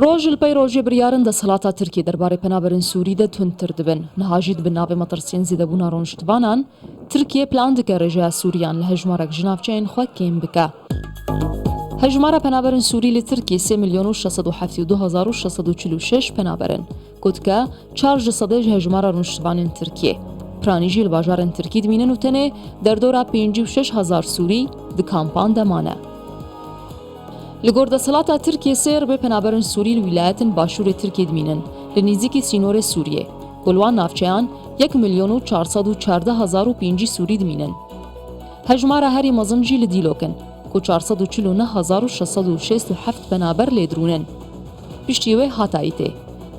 ڕۆژ پەی ڕۆژێ بریارن دەسەڵاتە تورکیە دەربارەی پەنابەرن سووری دەتوندتر دەبن نەهاژیت بن ناوێ مەترسیên زیندەبوونا ڕۆژتبانان تورکیە پلان دکە ڕێژەیە سووریان لە هەژمارەك ژناوچەیەن خۆ کێم بکە. هەژمارە پەنابەرن سووری لە تورکی 3,672,646 پەنابەرن گوتکە 4% هەژمارە ڕۆژتبانên تورکیە. پرانیژی لە باژارên تورکی دمینن و تەنێ دەردۆرا 56,000 سووری di kampan demane. Li gor desthelata Tirkiye sêr bê penaberên Sûrî li wîlayetên başûrê Tirkiye dimînin li nîzîkî sînorê Sûriyê. Gulwan navçeyan 1,414,005 Sûrî dimînin. Hejmara herî mezin jî li dîlokin ku 449,667 penaber lêdirûnin. Piştî wê Hatayî tê.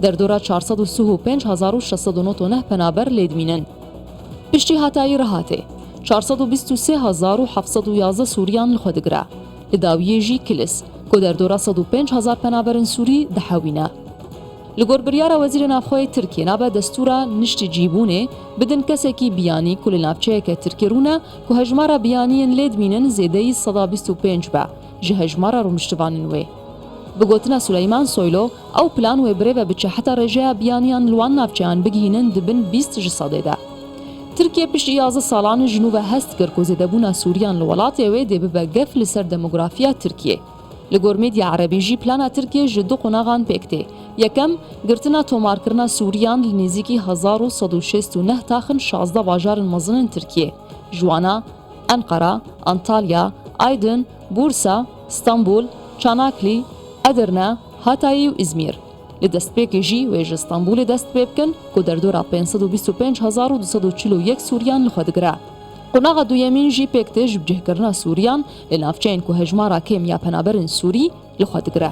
Derdora 435,609 penaber lêdimînin. Piştî Hatayî Rihatê 423,711 Sûriyan li xwe digire. Li dawiyê jî Kilis ku derdora 105,000 penaberên Sûrî dihewîne. Li gor biryara Wezîrê Navxweyê Tirkiye nabe destûra niştî cîbûnê bidin kesekî biyanî ku li navçeyeke Tirkiye rûne ku hejmara biyaniyên lê dimînin zêdeyî 125 be ji hejmara rûniştivanên wê. Bi gotina Suleyman Soylo ew plan wê birêve biçe heta rêjeya biyaniyan li wan navçeyan bigihînin dibin 20 ji sedê de. Tirkiye piştî 11 salan ji nû ve hest kir ku zêdebûna Sûriyan li welatê wê dê bibe gef li ser demografiya Tirkiye. Li gor medya Erebî jî plana Tirkiye ji du qunaxan pêk tê. Yekem, girtina tomarkirina Sûriyan li nêzîkî 1,169 taxin 16 bajarên mezinên Tirkiye. Ji wan Enqera, Antalya, Aydin, Bursa, Stenbul, Çanakkî, Edirne, Hatayî û İzmîr. Li destpêkê jî wê ji Stenbolê dest pê bikin ku derdora 525,241 Sûriyan li xwe digire. Qunaxa duyemîn jî pêk tê ji bicihkirina Sûriyan li navçeyên ku hejmara kêm ya penaberên Sûrî li xwe digire.